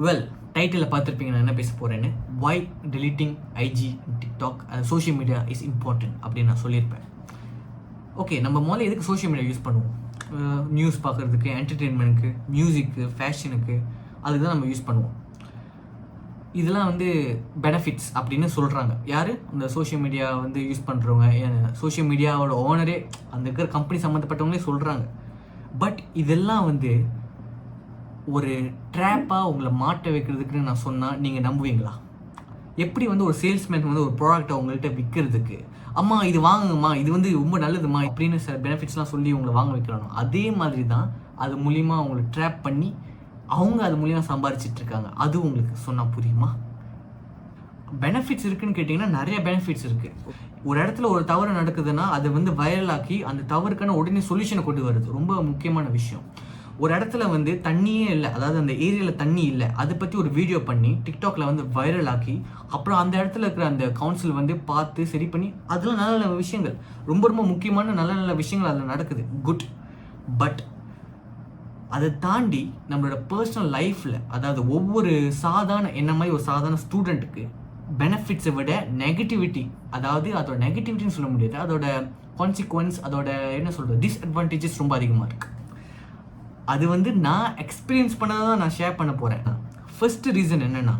Well, டைட்டிலில் பார்த்துருப்பீங்க நான் என்ன பேச போகிறேன்னு. Why deleting IG TikTok social media is important அப்படின்னு நான் சொல்லியிருப்பேன். ஓகே, நம்ம முதல்ல எதுக்கு சோஷியல் மீடியா யூஸ் பண்ணுவோம்? நியூஸ் பார்க்குறதுக்கு, என்டர்டெயின்மெண்ட்டுக்கு, மியூசிக்கு, ஃபேஷனுக்கு, அதுக்கு தான் நம்ம யூஸ் பண்ணுவோம். இதெல்லாம் பெனிஃபிட்ஸ் அப்படின்னு சொல்கிறாங்க. யார்? இந்த சோஷியல் மீடியா யூஸ் பண்ணுறவங்க, சோஷியல் மீடியாவோட ஓனரே, அந்த இருக்கிற கம்பெனி சம்மந்தப்பட்டவங்களே சொல்கிறாங்க. பட் இதெல்லாம் ஒரு ட்ராப்பாக உங்களை மாட்ட வைக்கிறதுக்குன்னு நான் சொன்னால் நீங்கள் நம்புவீங்களா? எப்படி ஒரு சேல்ஸ்மேன் ஒரு ப்ராடக்டை உங்கள்கிட்ட விற்கிறதுக்கு, அம்மா இது வாங்குங்கம்மா, இது ரொம்ப நல்லதுமா அப்படின்னு சில பெனிஃபிட்ஸ்லாம் சொல்லி உங்களை வாங்க வைக்கிறாங்க. அதே மாதிரி தான் அது மூலிமா அவங்களை ட்ராப் பண்ணி அவங்க அது மூலிமா சம்பாரிச்சிட்ருக்காங்க. அது உங்களுக்கு சொன்னால் புரியுமா? பெனிஃபிட்ஸ் இருக்குதுன்னு கேட்டிங்கன்னா நிறைய பெனிஃபிட்ஸ் இருக்குது. ஒரு இடத்துல ஒரு தவறு நடக்குதுன்னா அதை வைரலாக்கி அந்த தவறுக்கான உடனே சொல்யூஷனை கொண்டு வருது. ரொம்ப முக்கியமான விஷயம். ஒரு இடத்துல தண்ணியே இல்லை, அதாவது அந்த ஏரியாவில் தண்ணி இல்லை, அதை பற்றி ஒரு வீடியோ பண்ணி டிக்டாக்ல வைரல் ஆக்கி அப்புறம் அந்த இடத்துல இருக்கிற அந்த கவுன்சில் பார்த்து சரி பண்ணி, அதெல்லாம் நல்ல நல்ல விஷயங்கள், ரொம்ப ரொம்ப முக்கியமான நல்ல நல்ல விஷயங்கள் அதில் நடக்குது. குட். பட் அதை தாண்டி நம்மளோட பர்சனல் லைஃப்பில், அதாவது ஒவ்வொரு என்ன மாதிரி ஒரு சாதாரண ஸ்டூடெண்ட்டுக்கு பெனிஃபிட்ஸை விட நெகட்டிவிட்டி, அதாவது அதோட நெகட்டிவிட்டின்னு சொல்ல முடியாது, அதோட கான்சிக்வன்ஸ், அதோட என்ன சொல்கிறது, டிஸ்அட்வான்டேஜஸ் ரொம்ப அதிகமாக இருக்குது. அது நான் எக்ஸ்பீரியன்ஸ் பண்ணதை தான் நான் ஷேர் பண்ண போகிறேன். ஃபர்ஸ்ட் ரீசன் என்னென்னா,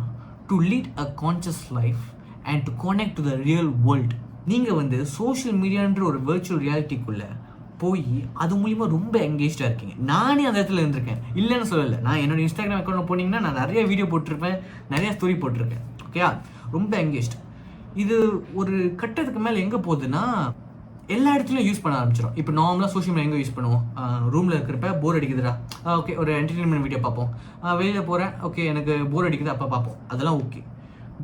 to lead a conscious life and to connect to the real world. நீங்கள் சோஷியல் மீடியான்ற ஒரு வெர்ச்சுவல் ரியாலிட்டிக்குள்ளே போய் அது மூலிமா ரொம்ப எங்கேஜாக இருக்கீங்க. நானே அந்த இடத்துல இருந்திருக்கேன், இல்லைன்னு சொல்லலை. நான் என்னோட இன்ஸ்டாகிராம் அக்கௌண்ட்டில் போனீங்கன்னா நான் நிறைய வீடியோ போட்டிருப்பேன், நிறைய ஸ்டோரி போட்டிருக்கேன். ஓகே, ரொம்ப எங்கேஜ்டு. இது ஒரு கட்டத்துக்கு மேலே எங்கே போகுதுன்னா, எல்லா இடத்துலையும் யூஸ் பண்ண ஆரம்பிச்சிடும். இப்போ நார்மலாக சோஷியல் மீடியா எங்கே யூஸ் பண்ணுவோம்? ரூமில் இருக்கிறப்ப போர் அடிக்குதுடா, ஓகே ஒரு என்டர்டெயின்மெண்ட் வீடியோ பார்ப்போம். வெளியில் போகிறேன், ஓகே எனக்கு போர் அடிக்குது, அப்போ பார்ப்போம், அதெல்லாம் ஓகே.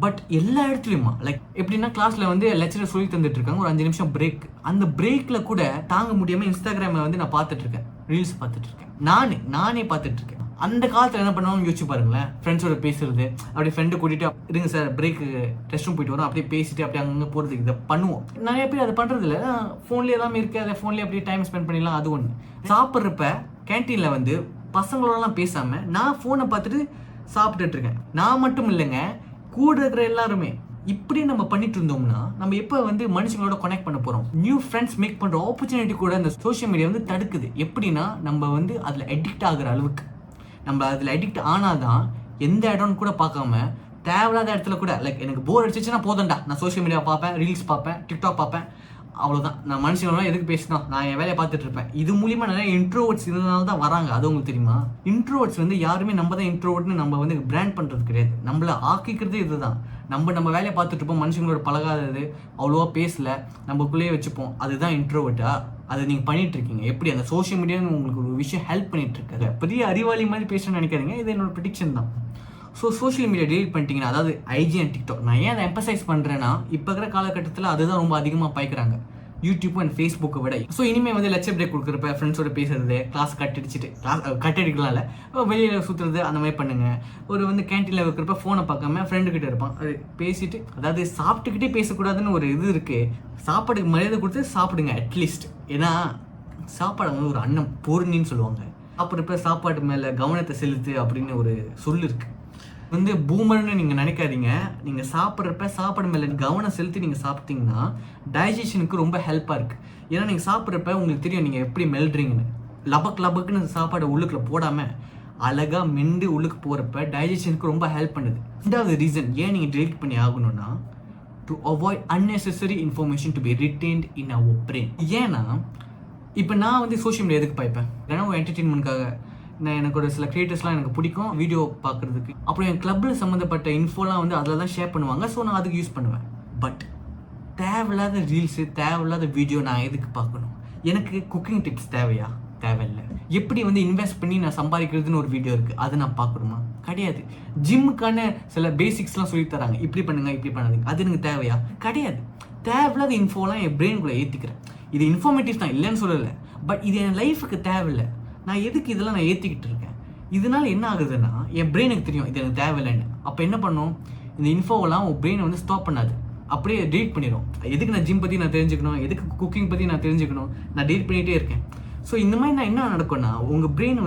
பட் எல்லா இடத்துலையுமா, லைக் எப்படின்னா கிளாஸில் லெக்சரர் சொல்லி தந்துட்டு இருக்காங்க, ஒரு 5 நிமிஷம் பிரேக். அந்த பிரேக்கில் கூட தாங்க முடியாமல் இன்ஸ்டாகிராமில் நான் பார்த்துட்ருக்கேன், ரீல்ஸ் பார்த்துட்ருக்கேன். நானே பார்த்துட்ருக்கேன். அந்த காலத்தில் என்ன பண்ணுவாங்க யோசிச்சு பாருங்களேன். ஃப்ரெண்ட்ஸோட பேசுறது, அப்படியே ஃப்ரெண்டு கூட்டிகிட்டு இருங்க சார் பிரேக்கு ரெஸ்ட் ரூம் போயிட்டு வரோம், அப்படியே பேசிட்டு அப்படியே அங்கே போகிறதுக்கு இதை பண்ணுவோம். நிறைய பேர் அதை பண்ணுறது இல்லை, ஃபோன்லேயே எல்லாமே இருக்குது, அதை ஃபோன்லேயே அப்படியே டைம் ஸ்பெண்ட் பண்ணிடலாம். அது ஒன்று. சாப்பிட்றப்ப கேன்டீனில் பசங்களோடலாம் பேசாமல் நான் ஃபோனை பார்த்துட்டு சாப்பிட்டுட்ருக்கேன். நான் மட்டும் இல்லைங்க, கூட இருக்கிற எல்லாருமே. இப்படி நம்ம பண்ணிட்டு இருந்தோம்னா நம்ம எப்போ மனுஷங்களோட கனெக்ட் பண்ண போகிறோம்? நியூ ஃப்ரெண்ட்ஸ் மேக் பண்ணுற ஆப்பர்ச்சுனிட்டி கூட இந்த சோஷியல் மீடியா தடுக்குது. எப்படின்னா நம்ம அதில் அடிக்ட் ஆகிற அளவுக்கு. நம்ம அதில் அடிக்ட் ஆனால் தான் எந்த இடம்னு கூட பார்க்காம தேவையில்லாத இடத்துல கூட, லைக் எனக்கு போர் அடிச்சிச்சுன்னா போதண்டா, நான் சோஷியல் மீடியா பார்ப்பேன், ரீல்ஸ் பார்ப்பேன், டிக்டாக் பார்ப்பேன், அவ்வளோதான். நான் மனுஷங்களெலாம் எதுக்கு பேசணும், நான் என் வேலையை பார்த்துட்டு இருப்பேன். இது மூலிமா நிறைய இன்ட்ரோவர்ட்ஸ் இதனால தான் வராங்க. அது உங்களுக்கு தெரியுமா? இன்ட்ரோவர்ட்ஸ் யாருமே நம்ம தான் இன்ட்ரோவர்ட்னு நம்ம பிராண்ட் பண்ணுறது கிடையாது. நம்மளை ஆக்கிக்கிறதே இதுதான். நம்ம வேலையை பார்த்துட்டு இருப்போம், மனுஷங்களோட பழகாதது, அவ்வளோவா பேசல, நம்மக்குள்ளேயே வச்சுப்போம். அதுதான் இன்ட்ரோவர்ட்டா? அதை நீங்கள் பண்ணிட்டு இருக்கீங்க. எப்படி அந்த சோஷியல் மீடியான்னு உங்களுக்கு ஒரு விஷயம் ஹெல்ப் பண்ணிட்டு இருக்காது. பெரிய அறிவாளி மாதிரி பேசணும்னு நினைக்காதீங்க, இது என்னோட ப்ரெடிக்ஷன் தான். ஸோ சோஷியல் மீடியா டெலிட் பண்ணிட்டீங்கன்னா, அதாவது ஐஜி அண்ட் டிக்டாக், நான் ஏன் அதை எம்பசைஸ் பண்ணுறேன்னா, இப்போ இருக்கிற காலகட்டத்தில் அதுதான் ரொம்ப அதிகமாக பாய்க்கிறாங்க, யூடியூப் அண்ட் ஃபேஸ்புக்கை விட. ஸோ இனிமேல் லெக்சர் பிரேக் கொடுக்குறப்ப ஃப்ரெண்ட்ஸோட பேசுறது, கிளாஸ் கட்டடிக்கலாம் இல்லை, வெளியில் சுற்றுறது, அந்த மாதிரி பண்ணுங்கள். ஒரு கேன்டீனில் வைக்கிறப்ப ஃபோனை பார்க்காம ஃப்ரெண்டுக்கிட்ட இருப்பான், அது பேசிட்டு, அதாவது சாப்பிட்டுக்கிட்டே பேசக்கூடாதுன்னு ஒரு இது இருக்குது. சாப்பாடுக்கு மரியாதை கொடுத்து சாப்பிடுங்க அட்லீஸ்ட். ஏன்னா சாப்பாடு ஒரு அன்னம் பொருணின்னு சொல்லுவாங்க. சாப்பிட்றப்ப சாப்பாடு மேலே கவனத்தை செலுத்து அப்படின்னு ஒரு சொல் இருக்குது. பூமர்னு நீங்கள் நினைக்காதீங்க. நீங்கள் சாப்பிட்றப்ப சாப்பாடு மேலே கவனம் செலுத்தி நீங்கள் சாப்பிட்டீங்கன்னா டைஜஷனுக்கு ரொம்ப ஹெல்ப்பாக இருக்குது. ஏன்னா நீங்கள் சாப்பிட்றப்ப உங்களுக்கு தெரியும் நீங்கள் எப்படி மெல்றீங்கன்னு. லபக்குன்னு சாப்பாடை உள்ளுக்குள்ள போடாமல் அழகாக மெண்டு உள்ளுக்கு போகிறப்ப டைஜஷனுக்கு ரொம்ப ஹெல்ப் பண்ணுது. ரெண்டாவது ரீசன் ஏன் நீங்கள் டெலிட் பண்ணி ஆகணும்னா, to avoid unnecessary information to be retained in our brain. ஏன்னா இப்போ நான் சோஷியல் மீடியா எதுக்கு பார்ப்பேன்? ஏன்னா ஒரு என்டர்டெயின்மெண்ட்காக. எனக்கு ஒரு சில கிரியேட்டர்ஸ்லாம் எனக்கு பிடிக்கும் வீடியோ பார்க்குறதுக்கு. அப்புறம் என் கிளப்பில் சம்மந்தப்பட்ட இன்ஃபோலாம் அதில் தான் ஷேர் பண்ணுவாங்க. ஸோ நான் அதுக்கு யூஸ் பண்ணுவேன். பட் தேவையில்லாத ரீல்ஸு, தேவையில்லாத வீடியோ நான் எதுக்கு பார்க்கணும்? எனக்கு குக்கிங் டிப்ஸ் தேவையா? தேவையில்லை. எப்படி இன்வெஸ்ட் பண்ணி நான் சம்பாதிக்கிறதுன்னு ஒரு வீடியோ இருக்குது, அது நான் பார்க்கணுமா? கிடையாது. ஜிம்முக்கான சில பேசிக்ஸ்லாம் சொல்லி தராங்க, இப்படி பண்ணுங்க, இப்படி பண்ணாதீங்க, அது எனக்கு தேவையா? கிடையாது. தேவையில்லாத இன்ஃபோலாம் என் பிரெயினுக்குள்ளே ஏற்றிக்கிறேன். இது இன்ஃபார்மேட்டிவ் தான், இல்லைன்னு சொல்லலை. பட் இது என் லைஃபுக்கு தேவையில்லை. நான் எதுக்கு இதெல்லாம் நான் ஏற்றிக்கிட்டு இருக்கேன்? இதனால என்ன ஆகுதுன்னா, என் பிரெயினுக்கு தெரியும் இது எனக்கு தேவையில்லைன்னு. அப்போ என்ன பண்ணும்? இந்த இன்ஃபோவெல்லாம் உன் பிரெயினை ஸ்டாப் பண்ணாது, அப்படியே டெலிட் பண்ணிடும். எதுக்கு நான் ஜிம் பற்றி நான் தெரிஞ்சுக்கணும், எதுக்கு குக்கிங் பற்றி நான் தெரிஞ்சுக்கணும், நான் டெலிட் பண்ணிகிட்டே இருக்கேன். ஸோ இந்த மாதிரி நான் என்ன நடக்கும்னா, உங்கள் பிரெயின்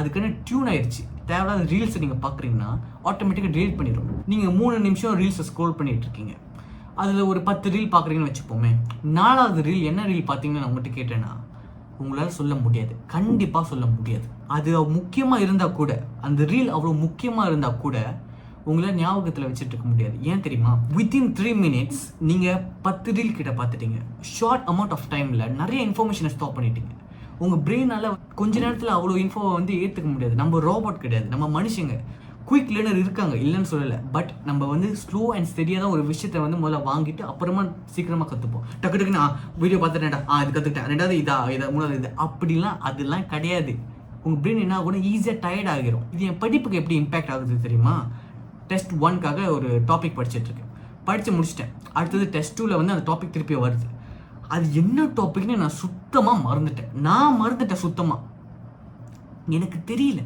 அதுக்கான டியூன் ஆயிடுச்சு. தேவையில்லாத ரீல்ஸை நீங்கள் பார்க்குறீங்கன்னா ஆட்டோமேட்டிக்காக டெலிட் பண்ணிடும். நீங்கள் 3 நிமிஷம் ரீல்ஸை ஸ்க்ரோல் பண்ணிகிட்டு இருக்கீங்க, அதில் ஒரு 10 ரீல் பார்க்குறீங்கன்னு வச்சுப்போமே, 4வது ரீல் என்ன ரீல் பார்த்தீங்கன்னு நான் உங்கள்கிட்ட கேட்டேன்னா உங்களால் சொல்ல முடியாது, கண்டிப்பாக சொல்ல முடியாது. அது முக்கியமாக இருந்தால் கூட, அந்த ரீல் அவ்வளோ முக்கியமாக இருந்தால் கூட உங்களால் ஞாபகத்தில் வச்சுட்டு இருக்க முடியாது. ஏன் தெரியுமா? வித்தின் 3 minutes நீங்கள் 10 ரீல் கிட்ட பார்த்துட்டீங்க. ஷார்ட் அமௌண்ட் ஆஃப் டைமில் நிறைய இன்ஃபர்மேஷனை ஸ்டாப் பண்ணிட்டீங்க. உங்கள் பிரெயினால் கொஞ்ச நேரத்தில் அவ்வளோ இன்ஃபோவை வந்து ஏற்றுக்க முடியாது. நம்ம ரோபோட் கிடையாது, நம்ம மனுஷங்க. குயிக் லேர்னர் இருக்காங்க, இல்லைன்னு சொல்லலை. பட் நம்ம வந்து ஸ்லோ அண்ட் ஸ்டெடியாக தான் ஒரு விஷயத்தை வந்து முதல்ல வாங்கிட்டு அப்புறமா சீக்கிரமாக கற்றுப்போம். டக்கு டக்குன்னு வீடியோ பார்த்துட்டேன்டா, இது கற்றுக்கிட்டேன், 2வது இதா 3வது இது, அப்படிலாம் அதெல்லாம் கிடையாது. உங்கள் பிரெயின் என்ன ஆகும்னா ஈஸியாக டயர்ட் ஆகிரும். இது என் படிப்புக்கு எப்படி இம்பேக்ட் ஆகுது தெரியுமா? டெஸ்ட் 1க்காக ஒரு டாபிக் படிச்சுட்ருக்கேன், படித்து முடிச்சிட்டேன். அடுத்தது டெஸ்ட் 2ல் வந்து அந்த டாபிக் திருப்பி வருது. அது என்ன டாபிக்னு நான் சுத்தமாக மறந்துட்டேன் சுத்தமாக. எனக்கு தெரியல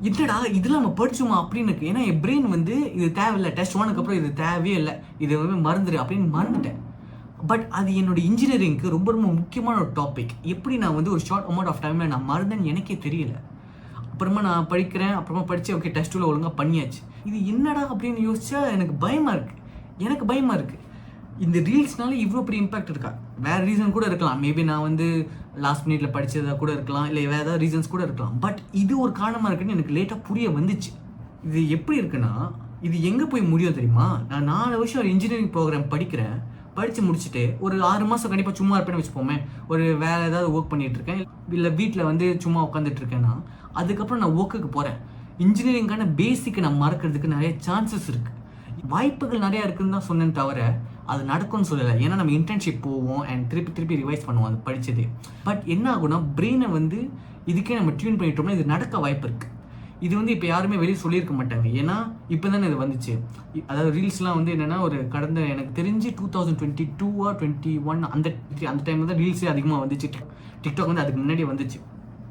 என்னடா இதெல்லாம் நம்ம படிச்சோமா அப்படின்னு இருக்கு. ஏன்னா என் பிரெயின் வந்து இது தேவையில்லை, டெஸ்ட் 1க்கு அப்புறம் இது தேவையே இல்லை, இது வந்து மறந்துடு அப்படின்னு மறந்துட்டேன். பட் அது என்னோட இன்ஜினியரிங்க்கு ரொம்ப ரொம்ப முக்கியமான ஒரு டாபிக். எப்படி நான் வந்து ஒரு ஷார்ட் அமௌண்ட் ஆஃப் டைமில் நான் மறந்தேன்னு எனக்கே தெரியல. அப்புறமா நான் படிக்கிறேன், அப்புறமா படித்து ஓகே டெஸ்ட் 2ல் ஒழுங்காக பண்ணியாச்சு. இது என்னடா அப்படின்னு யோசிச்சா எனக்கு பயமாக இருக்குது. இந்த ரீல்ஸ்னால இவ்வளோ பெரிய இம்பாக்ட் இருக்கா? வேறு ரீசன் கூட இருக்கலாம். மேபி நான் வந்து லாஸ்ட் மினிட்ல படித்ததாக கூட இருக்கலாம், இல்லை வேறு ஏதாவது ரீசன்ஸ் கூட இருக்கலாம். பட் இது ஒரு காரணமாக இருக்குன்னு எனக்கு லேட்டாக புரிய வந்துச்சு. இது எப்படி இருக்குன்னா, இது எங்கே போய் முடியும் தெரியுமா? நான் 4 வருஷம் ஒரு இன்ஜினியரிங் ப்ரோக்ராம் படித்து முடிச்சுட்டு ஒரு 6 மாதம் கண்டிப்பாக சும்மா இருப்பேன்னு வச்சுப்போமே, ஒரு வேறு ஏதாவது ஒர்க் பண்ணிகிட்டு இருக்கேன், இல்லை வீட்டில் வந்து சும்மா உட்காந்துட்டு இருக்கேன்னா, அதுக்கப்புறம் நான் ஒர்க்குக்கு போகிறேன். இன்ஜினியரிங்கான பேசிக்கை நான் மறக்கிறதுக்கு நிறைய சான்சஸ் இருக்குது, வாய்ப்புகள் நிறையா இருக்குதுன்னு தான் சொன்னேன்னு தவிர அது நடக்கும்னு சொல்லலை. ஏன்னா நம்ம இன்டர்ன்ஷிப் போவோம் அண்ட் திருப்பி ரிவைஸ் பண்ணுவோம் அது படித்தது. பட் என்ன ஆகும்னா, பிரெயினை வந்து இதுக்கே நம்ம டியூன் பண்ணிட்டோம்னா இது நடக்க வாய்ப்பு இருக்குது. இது வந்து இப்போ யாருமே வெளியே சொல்லியிருக்க மாட்டாங்க, ஏன்னா இப்போ தானே இது வந்துச்சு. அதாவது ரீல்ஸ்லாம் வந்து என்னென்னா, ஒரு கடந்த எனக்கு தெரிஞ்சு 2022 or 21 அந்த டைமில் தான் ரீல்ஸே அதிகமாக வந்துச்சு. டிக்டாக் வந்து அதுக்கு முன்னாடி வந்துச்சு.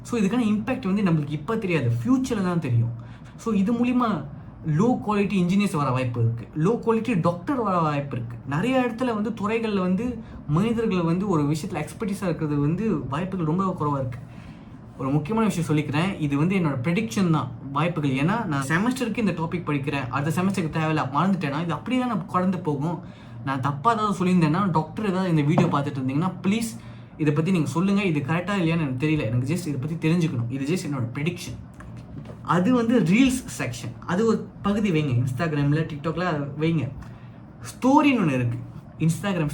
ஸோ இதுக்கான இம்பேக்ட் வந்து நம்மளுக்கு இப்போ தெரியாது, ஃப்யூச்சரில் தான் தெரியும். ஸோ இது மூலிமா லோ குவாலிட்டி இன்ஜினியர்ஸ் வர வாய்ப்பு இருக்குது, லோ குவாலிட்டி டாக்டர் வர வாய்ப்பு இருக்குது. நிறைய இடத்துல வந்து துறைகளில் வந்து மனிதர்கள் வந்து ஒரு விஷயத்தில் எக்ஸ்பர்டீஸாக இருக்கிறது வந்து வாய்ப்புகள் ரொம்ப குறைவாக இருக்குது. ஒரு முக்கியமான விஷயம் சொல்லிக்கிறேன், இது வந்து என்னோட ப்ரெடிக்ஷன் தான், வாய்ப்புகள். ஏன்னா நான் செமஸ்டருக்கு இந்த டாபிக் படிக்கிறேன், அடுத்த செமஸ்டருக்கு தேவையில்லை மறந்துட்டேன்னா இது அப்படியே தான் நான் கடந்து போகும். நான் தப்பாக ஏதாவது சொல்லியிருந்தேன்னா, டாக்டர் ஏதாவது இந்த வீடியோ பார்த்துட்டு இருந்தீங்கன்னா ப்ளீஸ் இதை பற்றி நீங்கள் சொல்லுங்கள். இது கரெக்டாக இல்லையான்னு எனக்கு தெரியல, எனக்கு ஜஸ்ட் இதை பற்றி தெரிஞ்சுக்கணும். இது ஜஸ்ட் என்னோட ப்ரெடிக்ஷன். அது வந்து ரீல்ஸ் செக்ஷன், அது ஒரு பகுதி வைங்க. இன்ஸ்டாகிராமில் டிக்டாக்ல வைங்க. ஸ்டோரின்னு ஒன்று இருக்குது, இன்ஸ்டாகிராம்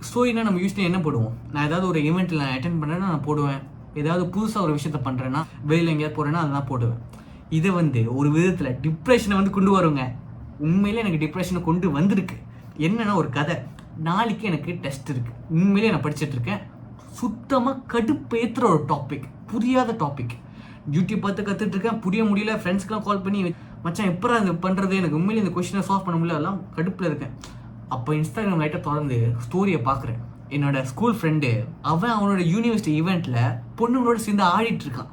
ஸ்டோரினா நம்ம யூஸ்வலி என்ன போடுவோம்? நான் ஏதாவது ஒரு ஈவெண்ட்டில் நான் அட்டென்ட் பண்ணுறேன்னா நான் போடுவேன், ஏதாவது புதுசாக ஒரு விஷயத்த பண்ணுறேன்னா, வெளியில் எங்கேயாவது போகிறேன்னா அதெல்லாம் போடுவேன். இதை வந்து ஒரு விதத்தில் டிப்ரெஷனை வந்து கொண்டு வருங்க. உண்மையிலே எனக்கு டிப்ரெஷனை கொண்டு வந்திருக்கு. என்னென்னா, ஒரு கதை, நாளைக்கு எனக்கு டெஸ்ட் இருக்குது, உண்மையிலே நான் படிச்சுட்டு இருக்கேன், சுத்தமாக கடுப்பேற்றுற ஒரு டாபிக், புரியாத டாபிக். யூடியூப் பார்த்து கற்றுட்டு இருக்கேன், புரிய முடியல. ஃப்ரெண்ட்ஸ்க்கெலாம் கால் பண்ணி மச்சான் எப்போ அது பண்ணுறது, எனக்கு உண்மையிலே இந்த கொஸ்டினை சால்வ் பண்ண முடியல, அதெல்லாம் கடுப்பில் இருக்கேன். அப்போ இன்ஸ்டாகிராம் லைட்டாக திறந்து ஸ்டோரியை பார்க்குறேன். என்னோட ஸ்கூல் ஃப்ரெண்டு அவனோட யூனிவர்சிட்டி ஈவெண்ட்டில் பொண்ணுங்களோட சேர்ந்து ஆடிட்டு இருக்கான்.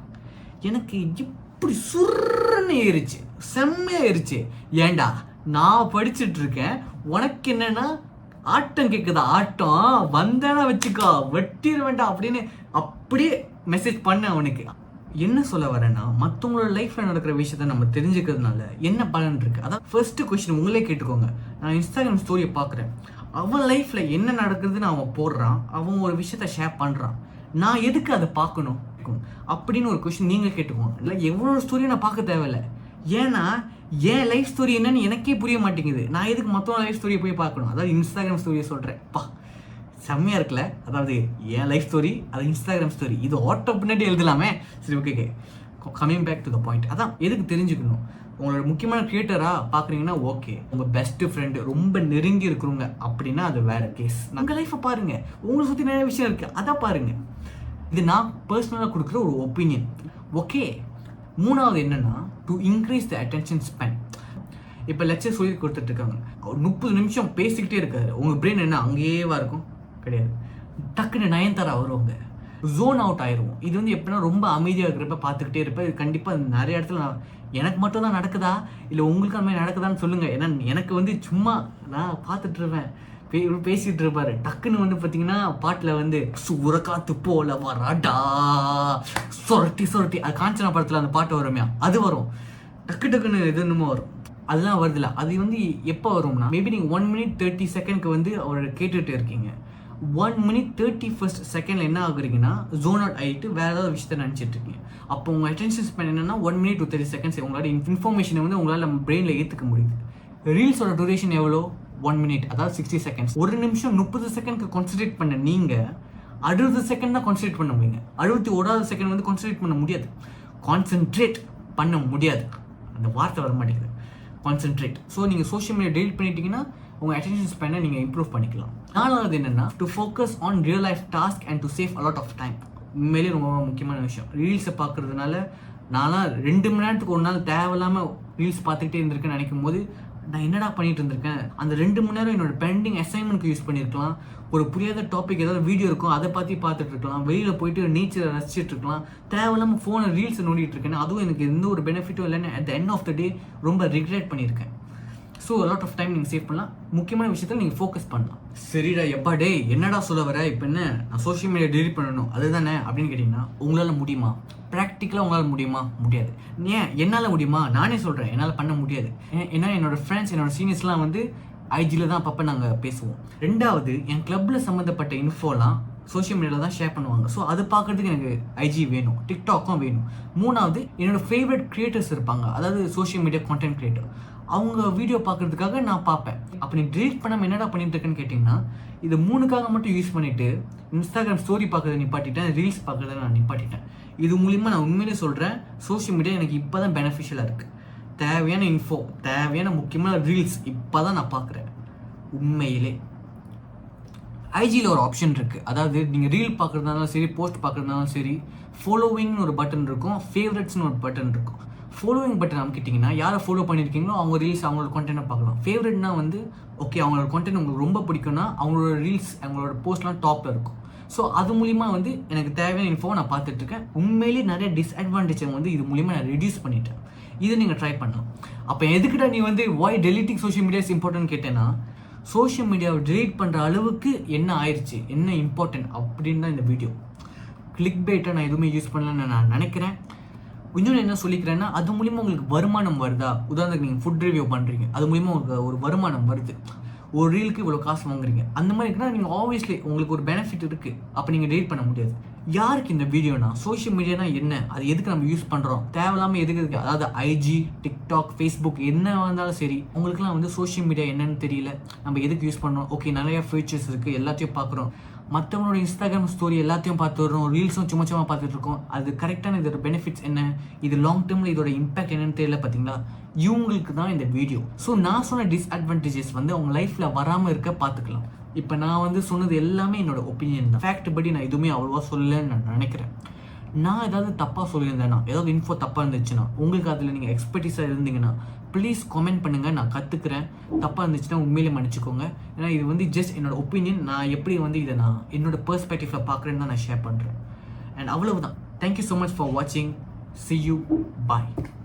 எனக்கு இப்படி சுருன்னு ஏறிச்சு, செம்மையாக ஏறிச்சு. ஏண்டா நான் படிச்சுட்டு இருக்கேன், உனக்கு என்னன்னா ஆட்டம் கேட்குதா? ஆட்டம் வந்தேன்னா வச்சுக்கோ, வெட்டிட வேண்டாம் அப்படின்னு அப்படியே மெசேஜ் பண்ண. அவனுக்கு என்ன சொல்ல வரேன்னா, மற்றவங்களோட லைஃப்பில் நடக்கிற விஷயத்த நம்ம தெரிஞ்சுக்கிறதுனால என்ன பலன் இருக்குது? அதான் ஃபர்ஸ்ட் கொஸ்டின் உங்களே கேட்டுக்கோங்க. நான் இன்ஸ்டாகிராம் ஸ்டோரியை பார்க்குறேன், அவன் லைஃப்பில் என்ன நடக்குதுன்னு அவன் போடுறான், அவன் ஒரு விஷயத்த ஷேர் பண்ணுறான், நான் எதுக்கு அதை பார்க்கணும் அப்படின்னு ஒரு கொஸ்டின் நீங்கள் கேட்டுக்கோங்க. இல்லை எவ்வளோ ஸ்டோரியும் நான் பார்க்க தேவையில்லை, ஏன்னா என் லைஃப் ஸ்டோரி என்னன்னு எனக்கே புரிய மாட்டேங்குது. நான் எதுக்கு மற்றவங்க லைஃப் ஸ்டோரியை போய் பார்க்கணும்? அதாவது இன்ஸ்டாகிராம் ஸ்டோரியை சொல்கிறேன், செம்மையாக இருக்குல்ல? அதாவது என் லைஃப் ஸ்டோரி, அது இன்ஸ்டாகிராம் ஸ்டோரி, இது ஆட்டோ பின்னாடி எழுதலாமே. சரி, okay, coming back to the point. அதான் எதுக்கு தெரிஞ்சுக்கணும். உங்களோட முக்கியமான கிரியேட்டராக பார்க்குறீங்கன்னா ஓகே, உங்கள் பெஸ்ட்டு ஃப்ரெண்டு ரொம்ப நெருங்கி இருக்கிறவங்க அப்படின்னா அது வேறு கேஸ். உங்கள் லைஃப்பை பாருங்கள், உங்களை சுற்றி நிறைய விஷயம் இருக்குது, அதை பாருங்கள். இது நான் பர்சனலாக கொடுக்குற ஒரு ஒப்பீனியன். ஓகே, 3வது என்னென்னா, to increase the attention span. இப்போ லெக்சர் சொல்லி கொடுத்துட்ருக்காங்க, ஒரு 30 நிமிஷம் பேசிக்கிட்டே இருக்காரு, உங்கள் பிரெயின் என்ன அங்கேயேவா இருக்கும்? கிடையாது. டக்குன்னு நயன்தாரா வருவாங்க, ஜோன் அவுட் ஆயிடுவோம். இது வந்து எப்படின்னா, ரொம்ப அமைதியாக இருக்கிறப்ப பார்த்துக்கிட்டே இருப்பேன். இது கண்டிப்பாக நிறைய இடத்துல எனக்கு மட்டும் தான் நடக்குதா இல்லை உங்களுக்கு அந்த மாதிரி நடக்குதான்னு சொல்லுங்கள். ஏன்னா எனக்கு வந்து சும்மா நான் பார்த்துட்ருவேன், பேசிகிட்டு இருப்பார். டக்குன்னு வந்து பார்த்தீங்கன்னா பாட்டில் வந்து சூறக்காத்து போல வராடா சொரட்டி சொரட்டி, அது காஞ்சனா படத்தில் அந்த பாட்டு வருமே அது வரும். டக்குன்னு இது என்னமோ வரும், அதெல்லாம் வருதுல்ல. அது வந்து எப்போ வரும்னா மேபி நீங்கள் 1 minute 30 seconds வந்து அவரை கேட்டுகிட்டு இருக்கீங்க. 1 minute 31st second என்ன ஆகுறீங்கன்னா ஜோன் அவுட் ஆகிட்டு வேறு ஏதாவது விஷயத்தை நினச்சிட்டு இருக்கீங்க. அப்போ உங்கள் அட்டென்ஷன் ஸ்பேன் என்னென்னா 1 minute to 30 seconds உங்களோட இன்ஃபர்மேஷனை வந்து உங்களால் நம்ம பிரெயினில் ஏற்றுக்க முடியுது. ரீல்ஸோட டூரேஷன் எவ்வளோ? 1 minute, அதாவது 60 seconds. ஒரு நிமிஷம் 30 செகண்ட்க்கு கான்சன்ட்ரேட் பண்ண நீங்கள் 60 செகண்ட் தான் கான்சன்ட்ரேட் பண்ண முடியுங்க. 61வது செகண்ட் வந்து கான்சன்ட்ரேட் பண்ண முடியாது. கான்சன்ட்ரேட் பண்ண முடியாது, அந்த வார்த்தை வர மாட்டேங்குது, கான்சென்ட்ரேட். ஸோ நீங்கள் சோஷியல் மீடியா டெலிட் பண்ணிட்டீங்கன்னா உங்கள் அட்டென்ஷன் ஸ்பேனை நீங்கள் இம்ப்ரூவ் பண்ணிக்கலாம். நாலாவது என்னென்னா to focus on real life task and to save a lot of time. உண்மையிலேயே ரொம்ப முக்கியமான விஷயம். ரீல்ஸை பார்க்குறதுனால நான்லாம் 2 மணி நேரத்துக்கு ஒரு நாள் தேவையில்லாமல் ரீல்ஸ் பார்த்துக்கிட்டே இருந்திருக்கேன்னு நினைக்கும் போது நான் என்னடா பண்ணிட்டு இருந்திருக்கேன். அந்த 2 மணி நேரம் என்னோட பெண்டிங் அசைன்மெண்ட்க்கு யூஸ் பண்ணியிருக்கலாம். ஒரு புரியாத டாபிக் ஏதாவது வீடியோ இருக்கும் அதை பார்த்துட்டு இருக்கலாம். வெளியில் போயிட்டு நேச்சரை ரசிச்சுட்டு இருக்கலாம். தேவையில்லாமல் ஃபோனை ரீல்ஸை நோண்டிட்டு இருக்கேன். அதுவும் எனக்கு எந்த ஒரு பெனிஃபிட்டும் இல்லைன்னு at the end of the day ரொம்ப ரிக்ரெட் பண்ணியிருக்கேன். ஸோ லாட் ஆஃப் டைம் நீங்கள் சேவ் பண்ணலாம். முக்கியமான விஷயத்தில் நீங்கள் ஃபோக்கஸ் பண்ணலாம். சரிடா எப்பா டே என்னடா சொல்ல வர, இப்போ என்ன நான் சோஷியல் மீடியா டெலிட் பண்ணணும் அதுதானே அப்படின்னு கேட்டிங்கன்னா உங்களால் முடியுமா? ப்ராக்டிக்கலாக உங்களால் முடியுமா? முடியாது. ஏன் என்னால் முடியுமா? நானே சொல்கிறேன் என்னால் பண்ண முடியாது. ஏன்னா என்னோடய ஃப்ரெண்ட்ஸ் என்னோடய சீனியர்ஸ்லாம் வந்து ஐஜியில் தான் அப்பப்போ நாங்கள் பேசுவோம். ரெண்டாவது என் கிளப்பில் சம்மந்தப்பட்ட இன்ஃபோலாம் சோஷியல் மீடியாவில் தான் ஷேர் பண்ணுவாங்க. ஸோ அது பார்க்குறதுக்கு எனக்கு ஐஜி வேணும், டிக்டாக்கும் வேணும். மூணாவது என்னோடய ஃபேவரட் க்ரியேட்டர்ஸ் இருப்பாங்க, அதாவது சோஷியல் மீடியா கான்டென்ட் க்ரியேட்டர், அவங்க வீடியோ பார்க்குறதுக்காக நான் பார்ப்பேன். அப்போ நீ டெலிட் பண்ணாமல் என்னடா பண்ணிட்டு இருக்கேன்னு கேட்டிங்கன்னா இது 3க்காக மட்டும் யூஸ் பண்ணிவிட்டு இன்ஸ்டாகிராம் ஸ்டோரி பார்க்குறத நிப்பாட்டிட்டேன், ரீல்ஸ் பார்க்குறத நான் நிப்பாட்டிட்டேன். இது மூலிமா நான் உண்மையிலே சொல்கிறேன் சோஷியல் மீடியா எனக்கு இப்போ தான் பெனிஃபிஷியலாக இருக்குது. தேவையான இன்ஃபோ, தேவையான முக்கியமான ரீல்ஸ் இப்போ தான் நான் பார்க்குறேன் உண்மையிலே. ஐஜியில் ஒரு ஆப்ஷன் இருக்குது, அதாவது நீங்கள் ரீல் பார்க்குறதுனாலும் சரி, போஸ்ட் பார்க்குறதுனாலும் சரி, ஃபாலோவிங்னு ஒரு பட்டன் இருக்கும், ஃபேவரட்ஸ்னு ஒரு பட்டன் இருக்கும். ஃபாலோவிங் பட்டன் அமைக்கிட்டிங்கன்னா யாரை ஃபாலோ பண்ணியிருக்கீங்களோ அவங்க ரீல்ஸ் அவங்களோட கான்டென்ட்டை பார்க்கலாம். ஃபேவரட்னா வந்து ஓகே அவங்களோட கான்டென்ட் உங்களுக்கு ரொம்ப பிடிக்கும்னா அவங்களோட ரீல்ஸ் அவங்களோட போஸ்ட்லாம் டாப்பில் இருக்கும். ஸோ அது மூலிமா வந்து எனக்கு தேவையான இன்ஃபோவை நான் பார்த்துட்ருக்கேன். உண்மையிலேயே நிறைய டிஸ்அட்வான்டேஜை வந்து இது மூலிமா நான் ரெடியூஸ் பண்ணிட்டேன். இதை நீங்கள் ட்ரை பண்ணலாம். அப்போ எதுக்கிட்ட நீ வந்து வாய் டெலிட்டிங் சோஷியல் மீடியாஸ் இம்பார்ட்டன்ட் கேட்டேன்னா சோஷியல் மீடியாவை டெலிட் பண்ணுற அளவுக்கு என்ன ஆயிடுச்சு, என்ன இம்பார்ட்டன்ட் அப்படின்னு தான் இந்த வீடியோ. கிளிக் பைட்டை நான் எதுவுமே யூஸ் பண்ணலன்னு நான் நினைக்கிறேன். இன்னொன்று என்ன சொல்லிக்கிறேன்னா அது மூலிமா உங்களுக்கு வருமானம் வருதா? உதாரணத்துக்கு நீங்கள் ஃபுட் ரிவ்யூ பண்ணுறீங்க, அது மூலிமா உங்களுக்கு ஒரு வருமானம் வருது, ஒரு ரீலுக்கு இவ்வளோ காசு வாங்குறீங்க, அந்த மாதிரி இருக்குன்னா நீங்கள் ஆப்வியஸ்லி உங்களுக்கு ஒரு பெனிஃபிட் இருக்குது. அப்போ நீங்கள் டெலிட் பண்ண முடியாது. யாருக்கு இந்த வீடியோனா சோஷியல் மீடியானா என்ன, அது எதுக்கு நம்ம யூஸ் பண்ணுறோம், தேவையில்லாமல் எதுக்கு இருக்குது, அதாவது ஐஜி, டிக்டாக், ஃபேஸ்புக் என்ன வந்தாலும் சரி, உங்களுக்குலாம் வந்து சோஷியல் மீடியா என்னன்னு தெரியல, நம்ம எதுக்கு யூஸ் பண்ணுறோம். ஓகே நிறையா ஃபீச்சர்ஸ் இருக்குது, எல்லாத்தையும் பார்க்குறோம், மற்றவங்களோட இன்ஸ்டாகிராம் ஸ்டோரி எல்லாத்தையும் பார்த்து வரோம், ரீல்ஸும் சும்மா பார்த்துட்டு இருக்கோம். அது கரெக்டான இதோட பெனிஃபிட்ஸ் என்ன, இது லாங் டேர்மில் இதோட இம்பாக்ட் என்னன்னு தெரியல. பார்த்தீங்களா, இவங்களுக்கு தான் இந்த வீடியோ. ஸோ நான் சொன்ன டிஸ்அட்வான்டேஜஸ் வந்து அவங்க லைஃப்பில் வராமல் இருக்க பார்த்துக்கலாம். இப்போ நான் வந்து சொன்னது எல்லாமே என்னோட ஒப்பீனியன் தான். ஃபேக்ட் படி நான் எதுவுமே அவ்வளோவா சொல்லலைன்னு நான் நினைக்கிறேன். நான் ஏதாவது தப்பாக சொல்லியிருந்தேன்னா, ஏதாவது இன்ஃபோ தப்பாக இருந்துச்சுன்னா, உங்களுக்கு அதில் நீங்கள் எக்ஸ்பர்டீஸாக இருந்தீங்கன்னா ப்ளீஸ் கமெண்ட் பண்ணுங்கள், நான் கற்றுக்குறேன். தப்பாக இருந்துச்சுன்னா உண்மையிலே மன்னிச்சுக்கோங்க. ஏன்னா இது வந்து ஜஸ்ட் என்னோட ஒப்பீனியன். நான் எப்படி வந்து இதை நான் என்னோட பெர்ஸ்பெக்டிவில் பார்க்குறேன்னு தான் நான் ஷேர் பண்ணுறேன். அண்ட் அவ்வளவுதான். தேங்க்யூ ஸோ மச் ஃபார் வாட்சிங். See you. Bye.